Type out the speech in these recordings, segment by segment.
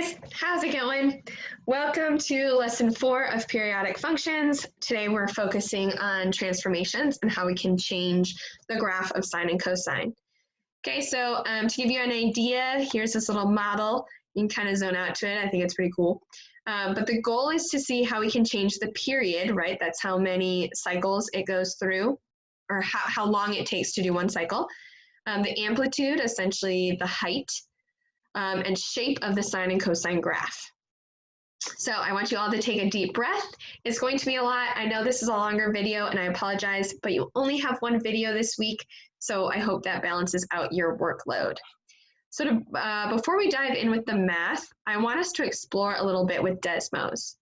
guys, how's it going? Welcome to lesson 4 of periodic functions. Today we're focusing on transformations and how we can change the graph of sine and cosine. Okay, so to give you an idea, here's this little model. You can kind of zone out to it. I think it's pretty cool. But the goal is to see how we can change the period, right? That's how many cycles it goes through, or how long it takes to do one cycle. The amplitude, essentially the height, and shape of the sine and cosine graph. So I want you all to take a deep breath. It's going to be a lot. I know this is a longer video and I apologize, but you only have one video this week, so I hope that balances out your workload. So before we dive in with the math, I want us to explore a little bit with Desmos.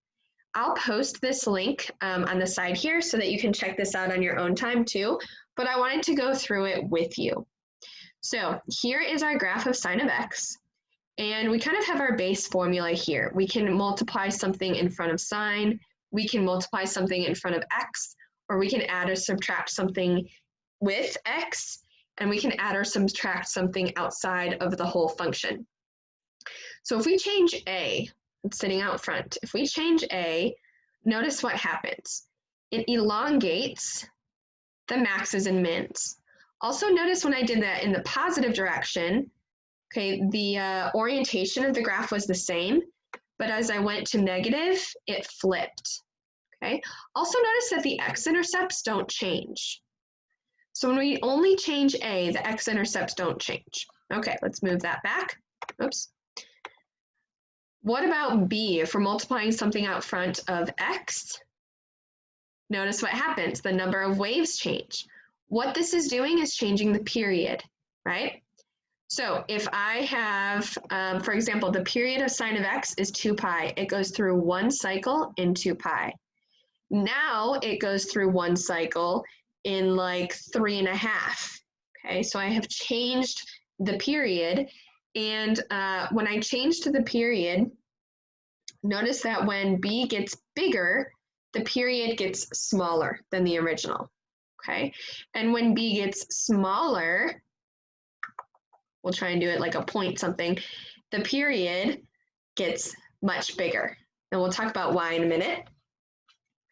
I'll post this link on the side here so that you can check this out on your own time too, but I wanted to go through it with you. So here is our graph of sine of x. And we kind of have our base formula here. We can multiply something in front of sine, we can multiply something in front of x, or we can add or subtract something with x, and we can add or subtract something outside of the whole function. So if we change a, it's sitting out front, if we change a, notice what happens. It elongates the maxes and mins. Also notice when I did that in the positive direction, okay, the orientation of the graph was the same, but as I went to negative, it flipped, okay? Also notice that the x-intercepts don't change. So when we only change a, the x-intercepts don't change. Okay, let's move that back. Oops. What about b? If we're multiplying something out front of x, notice what happens. The number of waves change. What this is doing is changing the period, right? So if I have, for example, the period of sine of x is 2 pi. It goes through one cycle in 2 pi. Now it goes through one cycle in like 3.5. Okay, so I have changed the period. And when I changed the period, notice that when b gets bigger, the period gets smaller than the original. Okay, and when b gets smaller, we'll try and do it like a point something, the period gets much bigger. And we'll talk about why in a minute.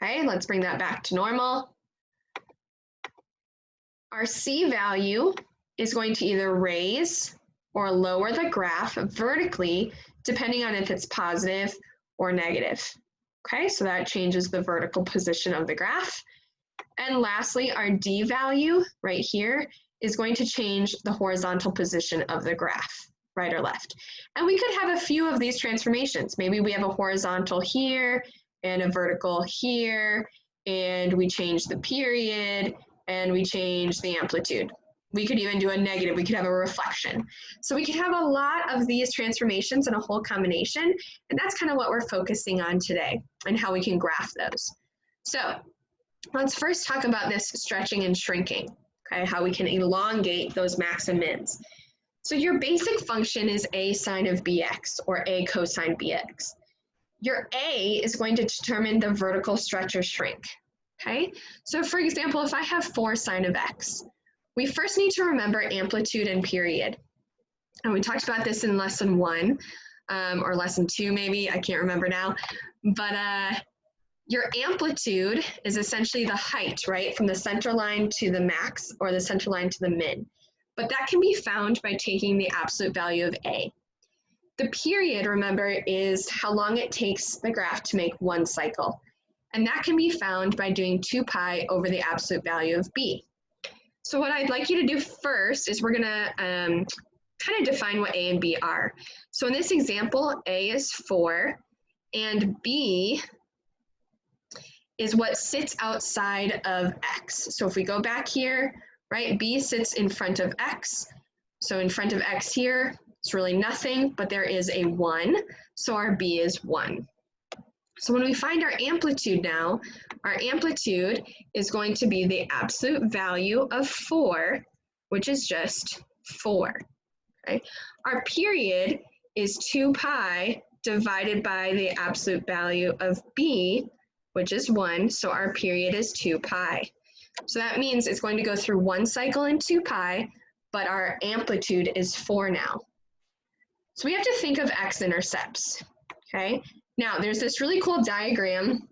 Okay, let's bring that back to normal. Our C value is going to either raise or lower the graph vertically, depending on if it's positive or negative. Okay, so that changes the vertical position of the graph. And lastly, our D value right here is going to change the horizontal position of the graph, right or left. And we could have a few of these transformations. Maybe we have a horizontal here and a vertical here, and we change the period and we change the amplitude. We could even do a negative, we could have a reflection. So we could have a lot of these transformations in a whole combination, and that's kind of what we're focusing on today and how we can graph those. So let's first talk about this stretching and shrinking. Okay, how we can elongate those max and mins. So your basic function is a sine of bx or a cosine bx. Your a is going to determine the vertical stretch or shrink. Okay, so for example, if I have 4 sine of x, we first need to remember amplitude and period. And we talked about this in lesson 1 or lesson 2 maybe, I can't remember now, but your amplitude is essentially the height, right, from the center line to the max or the center line to the min. But that can be found by taking the absolute value of A. The period, remember, is how long it takes the graph to make one cycle. And that can be found by doing 2 pi over the absolute value of B. So what I'd like you to do first is we're gonna kind of define what A and B are. So in this example, A is 4 and B is what sits outside of x. So if we go back here, right, b sits in front of x. So in front of x here, it's really nothing, but there is a 1, so our b is 1. So when we find our amplitude now, our amplitude is going to be the absolute value of 4, which is just 4. Okay? Our period is 2 pi divided by the absolute value of b, which is 1, so our period is 2 pi. So that means it's going to go through one cycle in 2 pi, but our amplitude is 4 now. So we have to think of x-intercepts, okay? Now, there's this really cool diagram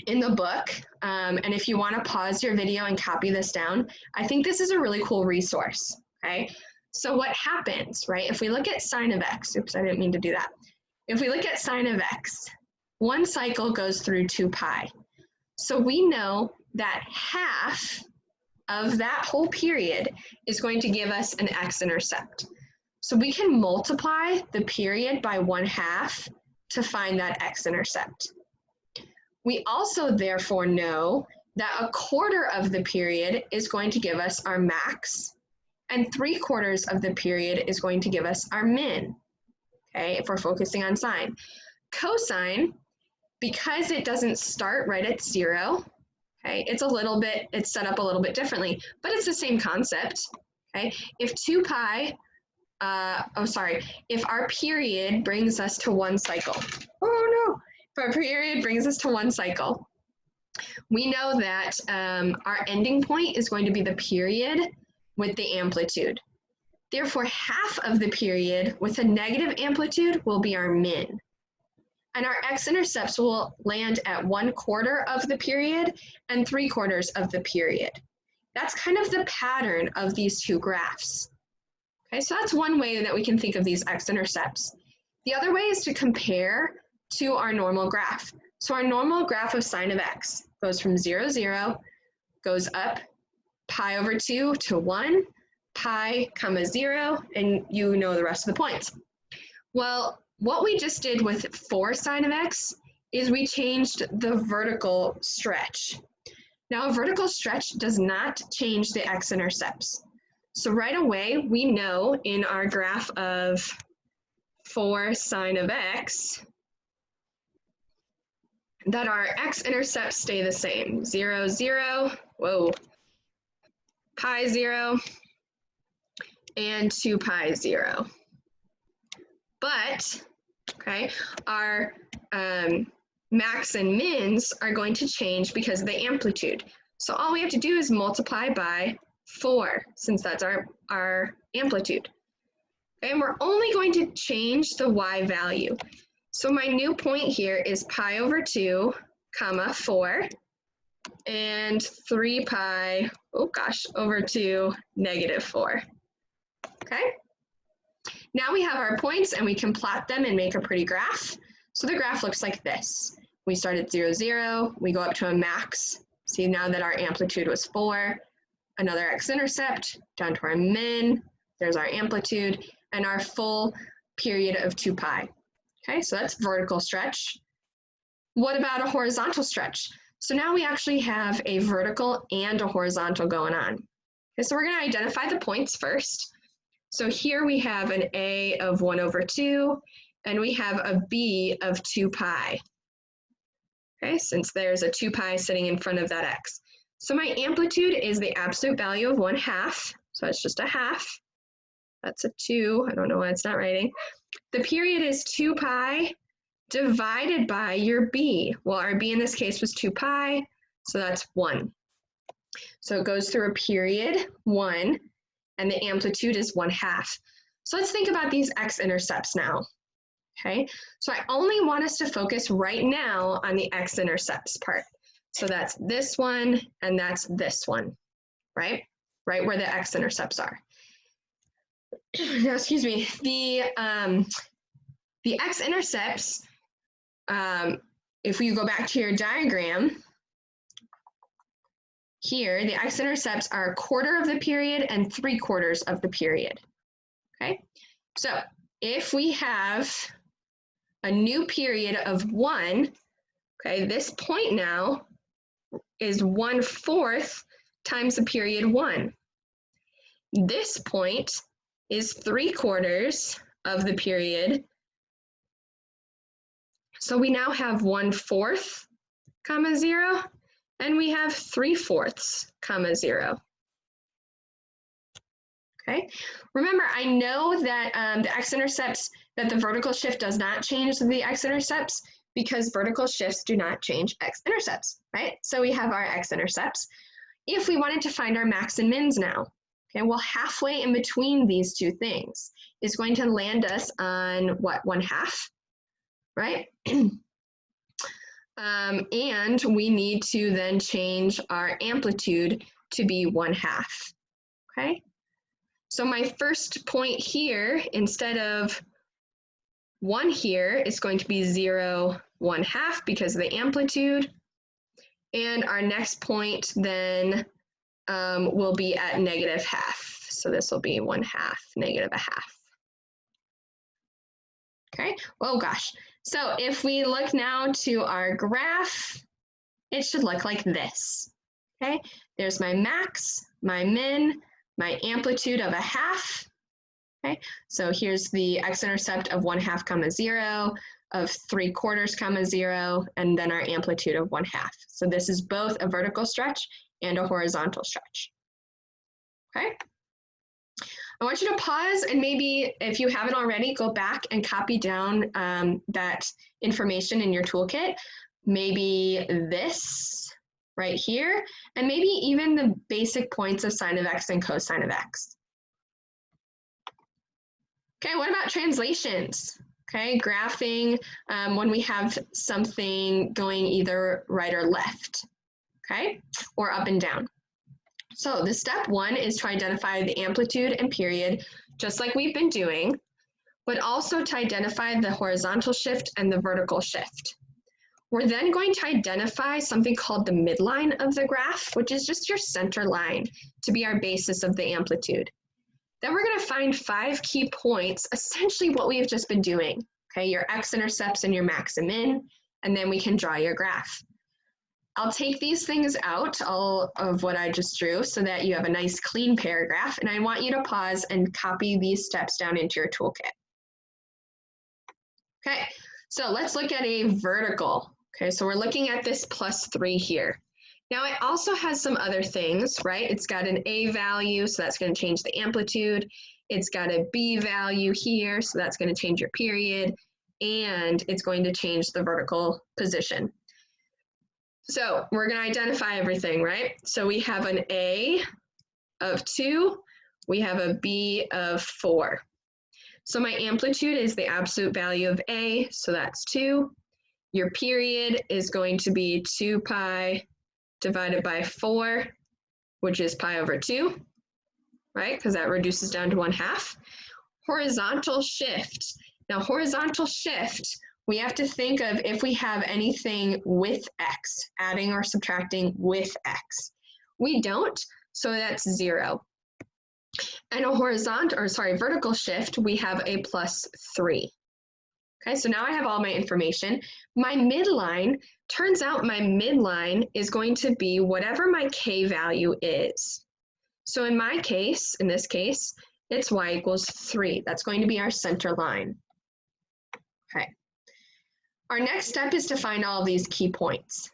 in the book, and if you want to pause your video and copy this down, I think this is a really cool resource, okay? So what happens, right? If we look at sine of x, oops, I didn't mean to do that. If we look at sine of x, one cycle goes through 2 pi. So we know that half of that whole period is going to give us an x-intercept. So we can multiply the period by 1/2 to find that x-intercept. We also therefore know that 1/4 of the period is going to give us our max, and 3/4 of the period is going to give us our min, okay, if we're focusing on sine. Cosine, because it doesn't start right at 0, okay, it's set up a little bit differently, but it's the same concept, okay? If 2 pi, if our period brings us to 1 cycle, oh no, if our period brings us to 1 cycle, we know that our ending point is going to be the period with the amplitude. Therefore, half of the period with a negative amplitude will be our min. And our x-intercepts will land at 1/4 of the period and 3/4 of the period. That's kind of the pattern of these two graphs. Okay, so that's one way that we can think of these x-intercepts. The other way is to compare to our normal graph. So our normal graph of sine of x goes from 0, 0, goes up pi over 2 to 1, pi, comma 0, and you know the rest of the points. Well, what we just did with 4 sine of x is we changed the vertical stretch. Now, a vertical stretch does not change the x-intercepts. So right away, we know in our graph of 4 sine of x that our x-intercepts stay the same. 0, 0, whoa, pi 0, and 2 pi 0. But, okay, our max and mins are going to change because of the amplitude. So all we have to do is multiply by 4, since that's our amplitude. Okay, and we're only going to change the y value. So my new point here is pi over 2, comma 4, and 3 pi, over 2, negative 4. Okay? Now we have our points and we can plot them and make a pretty graph. So the graph looks like this. We start at 0, 0, we go up to a max. See now that our amplitude was 4, another x-intercept, down to our min, there's our amplitude, and our full period of 2 pi. Okay, so that's vertical stretch. What about a horizontal stretch? So now we actually have a vertical and a horizontal going on. Okay, so we're going to identify the points first. So here we have an A of 1 over 2, and we have a B of 2 pi. Okay, since there's a 2 pi sitting in front of that x. So my amplitude is the absolute value of 1/2, so it's just a half. That's a 2, I don't know why it's not writing. The period is 2 pi divided by your B. Well, our B in this case was 2 pi, so that's 1. So it goes through a period, 1, and the amplitude is 1/2. So let's think about these x-intercepts now. Okay, so I only want us to focus right now on the x-intercepts part. So that's this one and that's this one, right? Right where the x-intercepts are. Now, excuse me, the x-intercepts, if we go back to your diagram, here, the x-intercepts are 1/4 of the period and 3/4 of the period, okay? So if we have a new period of 1, okay, this point now is 1/4 times the period 1. This point is 3/4 of the period. So we now have 1/4, comma 0, and we have 3/4, comma 0. Okay, remember, I know that the x-intercepts, that the vertical shift does not change the x-intercepts because vertical shifts do not change x-intercepts, right? So we have our x-intercepts. If we wanted to find our max and mins now, Okay, well, halfway in between these two things is going to land us on what, 1/2, right? And we need to then change our amplitude to be 1/2, okay? So my first point here, instead of 1 here, is going to be 0, 1/2 because of the amplitude. And our next point then will be at -1/2. So this will be 1/2, -1/2. Okay, oh gosh. So if we look now to our graph, it should look like this. Okay, there's my max, my min, my amplitude of 1/2. Okay, so here's the x-intercept of 1/2, 0, of 3/4, 0, and then our amplitude of 1/2. So this is both a vertical stretch and a horizontal stretch. Okay. I want you to pause and maybe, if you haven't already, go back and copy down that information in your toolkit. Maybe this right here, and maybe even the basic points of sine of x and cosine of x. Okay, what about translations? Okay, graphing when we have something going either right or left, okay, or up and down. So the step 1 is to identify the amplitude and period, just like we've been doing, but also to identify the horizontal shift and the vertical shift. We're then going to identify something called the midline of the graph, which is just your center line, to be our basis of the amplitude. Then we're going to find 5 key points, essentially what we've just been doing, okay, your x-intercepts and your max and min, and then we can draw your graph. I'll take these things out, all of what I just drew, so that you have a nice clean paragraph, and I want you to pause and copy these steps down into your toolkit. Okay, so let's look at a vertical. Okay, so we're looking at this +3 here. Now it also has some other things, right? It's got an A value, so that's going to change the amplitude. It's got a B value here, so that's going to change your period, and it's going to change the vertical position. So we're going to identify everything, right? So we have an A of 2, we have a B of 4. So my amplitude is the absolute value of A, so that's 2. Your period is going to be 2 pi divided by 4, which is pi over 2, right? Because that reduces down to 1/2. Horizontal shift. Now horizontal shift, we have to think of if we have anything with x, adding or subtracting with x. We don't, so that's 0. And a vertical shift, we have a +3. Okay, so now I have all my information. My midline, turns out my midline is going to be whatever my k value is. So in my case, in this case, it's y = 3. That's going to be our center line. Okay. Our next step is to find all of these key points.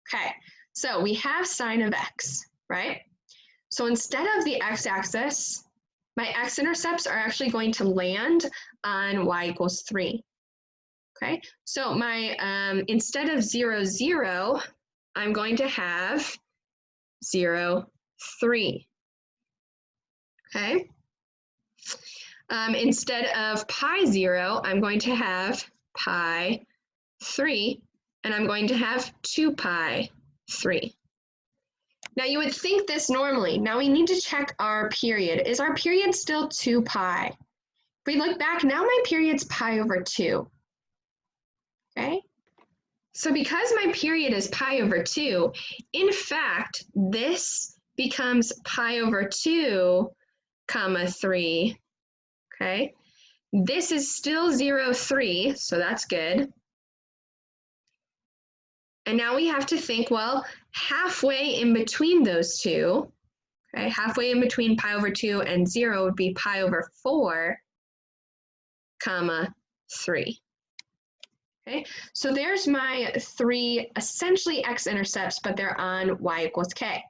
Okay, so we have sine of x, right? So instead of the x-axis, my x-intercepts are actually going to land on y = 3. Okay, so my instead of 0, 0, I'm going to have 0, 3. Okay, instead of pi 0, I'm going to have pi 3, and I'm going to have 2 pi 3. Now you would think this normally. Now we need to check our period. Is our period still 2 pi? If we look back, now my period's pi over 2. Okay? So because my period is pi over 2, in fact, this becomes pi over 2, 3. Okay? This is still 0, 3, so that's good. And now we have to think, well, halfway in between those two, okay, halfway in between pi over 2 and 0 would be pi over 4, 3. Okay, so there's my 3 essentially x-intercepts, but they're on y = k.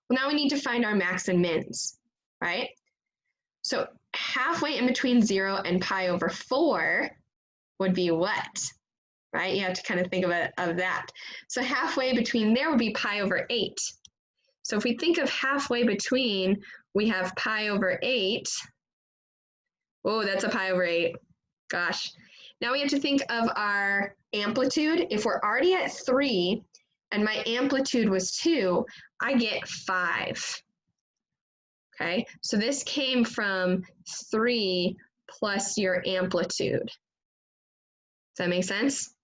Well, now we need to find our max and mins, right? So halfway in between 0 and pi over 4 would be what? Right? You have to kind of think of that. So halfway between there would be pi over 8. So if we think of halfway between, we have pi over 8. Oh, that's a pi over 8. Gosh. Now we have to think of our amplitude. If we're already at 3 and my amplitude was 2, I get 5. Okay, so this came from 3 plus your amplitude. Does that make sense?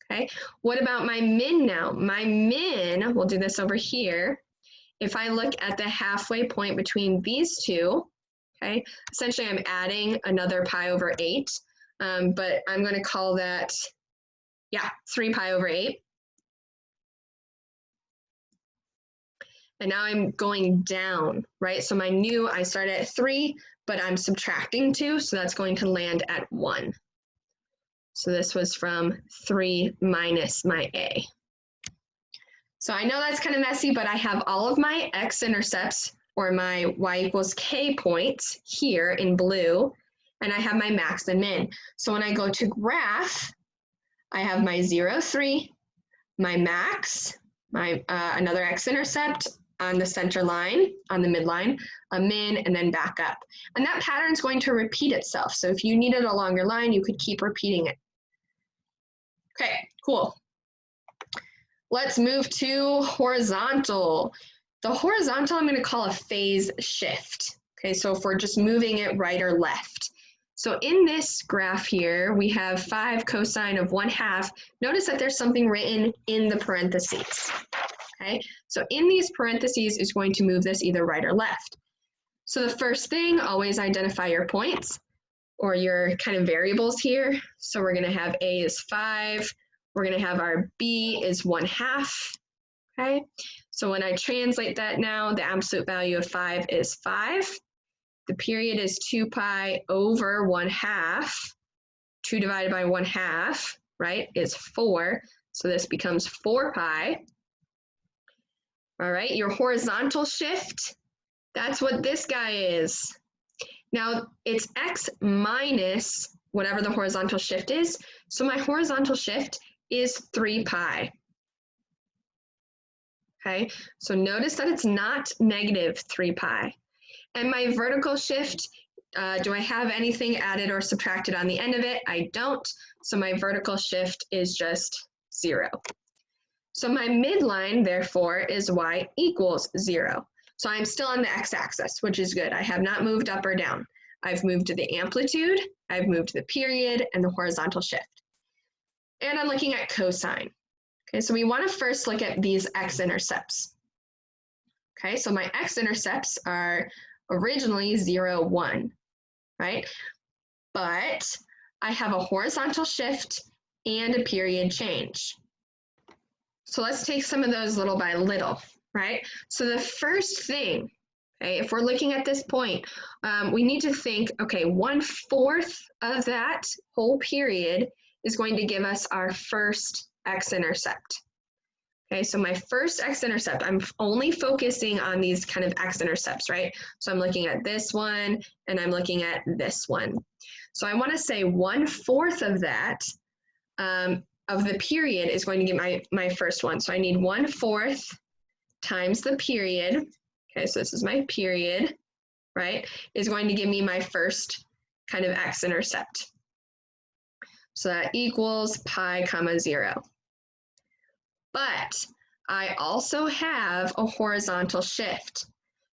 Okay, what about my min now? My min, we'll do this over here. If I look at the halfway point between these two, okay, essentially I'm adding another pi over 8, but I'm going to call that, 3 pi over 8. And now I'm going down, right? So my new, I start at 3, but I'm subtracting 2, so that's going to land at 1. So this was from 3 minus my a. So I know that's kind of messy, but I have all of my x-intercepts, or my y equals k points here in blue, and I have my max and min. So when I go to graph, I have my 0, 3, my max, my another x-intercept on the center line, on the midline, a min, and then back up. And that pattern is going to repeat itself. So if you needed a longer line, you could keep repeating it. Okay, cool. Let's move to horizontal. The horizontal I'm going to call a phase shift. Okay, so if we're just moving it right or left. So in this graph here, we have 5 cosine of 1/2. Notice that there's something written in the parentheses. Okay, so in these parentheses is going to move this either right or left. So the first thing, always identify your points or your kind of variables here. So we're going to have a is 5. We're going to have our b is 1/2. Okay, so when I translate that now, the absolute value of 5 is 5. The period is 2 pi over 1/2. 2 divided by 1/2, right, is 4. So this becomes 4 pi. All right, your horizontal shift, that's what this guy is. Now, it's x minus whatever the horizontal shift is. So my horizontal shift is 3 pi. Okay, so notice that it's not negative 3 pi. And my vertical shift, do I have anything added or subtracted on the end of it? I don't. So my vertical shift is just 0. So my midline, therefore, is y equals 0. So I'm still on the x-axis, which is good. I have not moved up or down. I've moved to the amplitude, I've moved to the period, and the horizontal shift. And I'm looking at cosine. Okay, so we want to first look at these x-intercepts. Okay, so my x-intercepts are originally 0, 1, right? But I have a horizontal shift and a period change. So let's take some of those little by little, right? So the first thing, okay, if we're looking at this point, we need to think, okay, 1/4 of that whole period is going to give us our first x-intercept. Okay, so my first x-intercept, I'm only focusing on these kind of x-intercepts, right? So I'm looking at this one, and I'm looking at this one. So I want to say 1/4 of that, of the period is going to get my first one. So I need 1/4 times the period. Okay, so this is my period, right? Is going to give me my first kind of x-intercept. So that equals pi comma 0. But I also have a horizontal shift.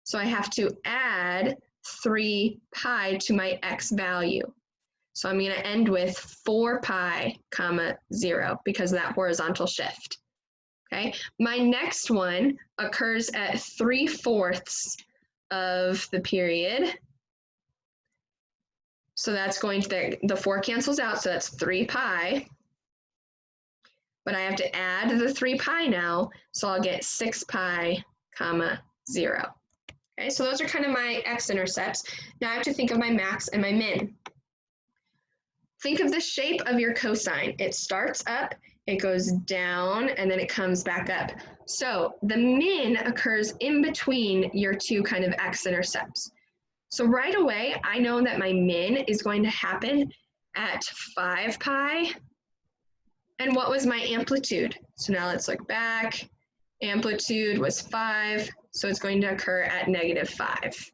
So I have to add 3 pi to my x value. So I'm going to end with 4 pi comma 0 because of that horizontal shift. Okay, my next one occurs at 3/4 of the period. So that's going to, the 4 cancels out, so that's 3 pi. But I have to add the 3 pi now, so I'll get 6 pi comma 0. Okay, so those are kind of my x-intercepts. Now I have to think of my max and my min. Think of the shape of your cosine. It starts up, it goes down, and then it comes back up. So the min occurs in between your two kind of x-intercepts. So right away, I know that my min is going to happen at 5 pi. And what was my amplitude? So now let's look back. amplitude was 5, so it's going to occur at -5.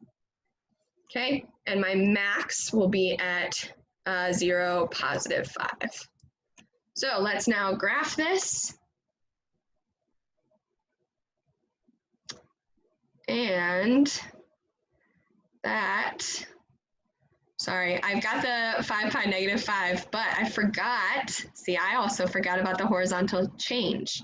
Okay, and my max will be at 0, +5. So let's now graph this. And that, sorry, I've got the 5 pi -5, but I forgot, see, I also forgot about the horizontal change.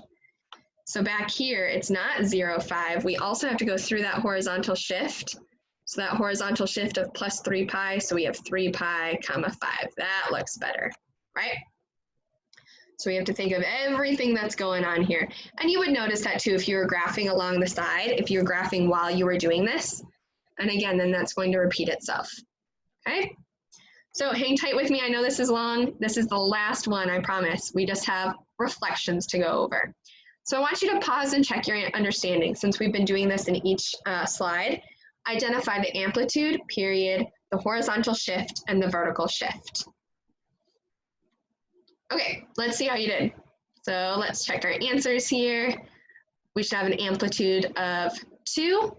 So back here, it's not 0, 5. We also have to go through that horizontal shift. So that horizontal shift of +3 pi, so we have 3 pi, comma 5. That looks better, right? So we have to think of everything that's going on here. And you would notice that too if you were graphing along the side, if you were graphing while you were doing this. And again, then that's going to repeat itself, okay? So hang tight with me. I know this is long. This is the last one, I promise. We just have reflections to go over. So I want you to pause and check your understanding since we've been doing this in each slide. Identify the amplitude, period, the horizontal shift, and the vertical shift. Okay, let's see how you did. So let's check our answers here. We should have an amplitude of 2.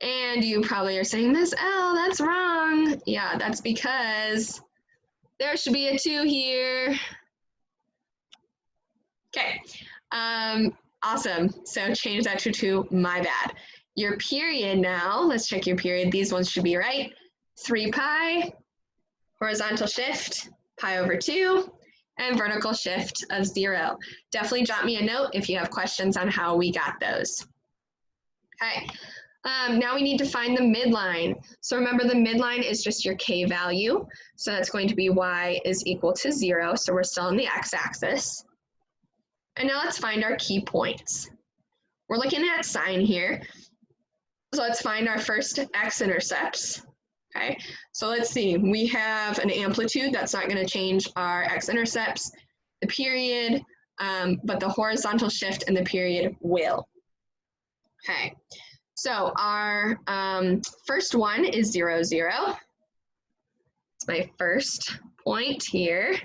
And you probably are saying, Miss L, that's wrong. Yeah, that's because there should be a 2 here. Okay, awesome. So change that to 2, my bad. Your period now, let's check your period. These ones should be right. 3 pi, horizontal shift, pi over 2. And vertical shift of 0. Definitely drop me a note if you have questions on how we got those. Okay, now we need to find the midline. So remember the midline is just your k value. So that's going to be y is equal to 0. So we're still on the x-axis. And now let's find our key points. We're looking at sine here. So let's find our first x-intercepts. Okay, so let's see, we have an amplitude that's not going to change our x-intercepts, the period, but the horizontal shift and the period will. Okay, so our first one is 0, 0. It's my first point here.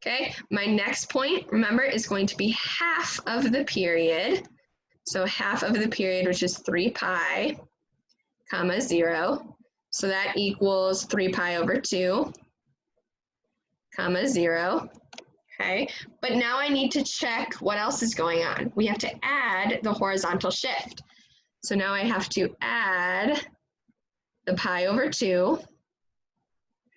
Okay, my next point, remember, is going to be half of the period. So half of the period, which is 3 pi, comma 0. So that equals 3 pi over 2, comma 0. Okay, but now I need to check what else is going on. We have to add the horizontal shift. So now I have to add the pi over 2.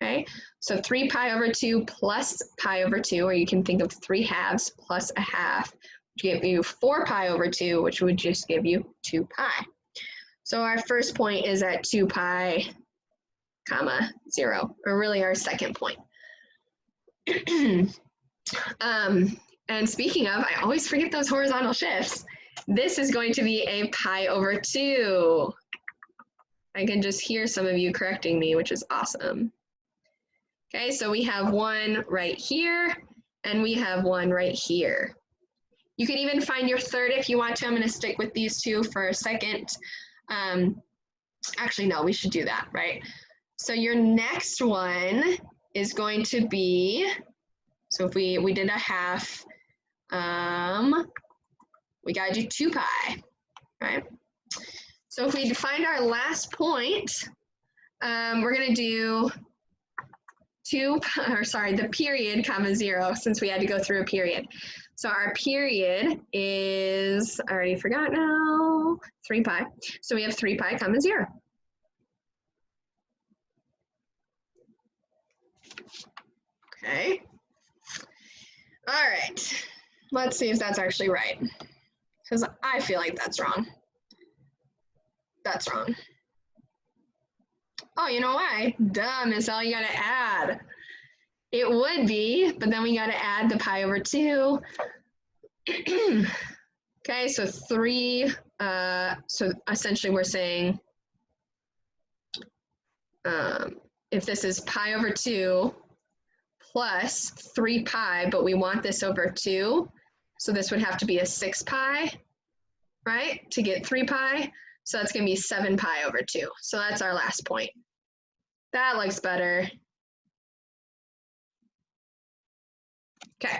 Okay, so 3 pi over 2 plus pi over 2, or you can think of 3 halves plus a half, which give you 4 pi over 2, which would just give you 2 pi. So our first point is at 2 pi, comma 0, or really our second point. And speaking of, I always forget those horizontal shifts. This is going to be a pi over 2. I can just hear some of you correcting me, which is awesome. Okay, so we have one right here, and we have one right here. You can even find your third if you want to. I'm going to stick with these two for a second. Actually, no, we should do that, right? So your next one is going to be, so if we did a half, we got to do 2 pi, right? So if we find our last point, we're going to do the period, comma 0, since we had to go through a period. So our period is, I already forgot now, 3 pi. So we have 3 pi, comma 0. Okay. All right. Let's see if that's actually right, because I feel like that's wrong. That's wrong. Oh, you know why? Duh, Miss L, you got to add. It would be, but then we got to add the pi over 2. Okay, so 3, so essentially we're saying if this is pi over 2 plus 3 pi, but we want this over 2, so this would have to be a 6 pi, right, to get 3 pi. So that's going to be 7 pi over 2. So that's our last point. That looks better. Okay.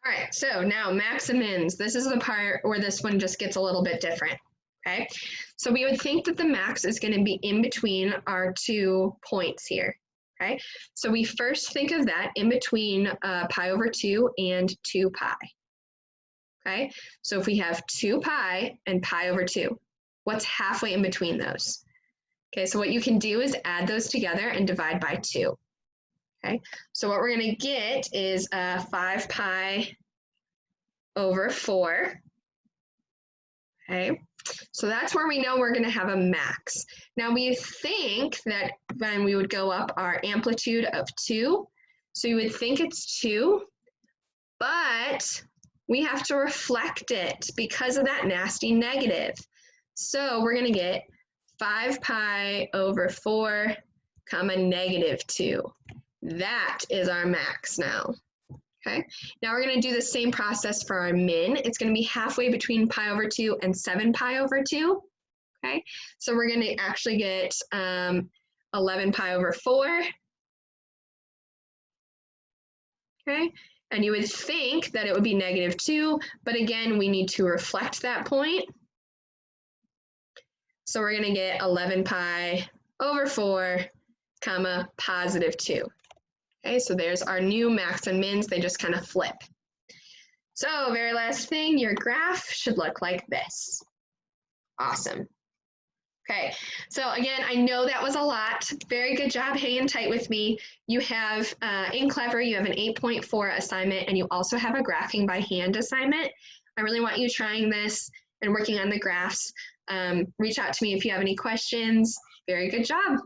All right, so now max and mins. This is the part where this one just gets a little bit different, okay? So we would think that the max is going to be in between our 2 points here, okay? So we first think of that in between pi over 2 and 2 pi, okay? So if we have 2 pi and pi over 2, what's halfway in between those? Okay, so what you can do is add those together and divide by 2. Okay, so what we're going to get is 5 pi over 4. Okay, so that's where we know we're going to have a max. Now we think that when we would go up our amplitude of 2, so you would think it's 2, but we have to reflect it because of that nasty negative. So we're going to get 5 pi over 4 comma negative 2. That is our max now. Okay, now we're going to do the same process for our min. It's going to be halfway between pi over 2 and 7 pi over 2. Okay, so we're going to actually get 11 pi over 4. Okay, and you would think that it would be negative 2, but again, we need to reflect that point. So we're going to get 11 pi over 4 comma positive 2. Okay, so there's our new max and mins. They just kind of flip. So very last thing, your graph should look like this. Awesome. Okay, so again, I know that was a lot. Very good job hanging tight with me. You have, in Clever, you have an 8.4 assignment, and you also have a graphing by hand assignment. I really want you trying this and working on the graphs. Reach out to me if you have any questions. Very good job.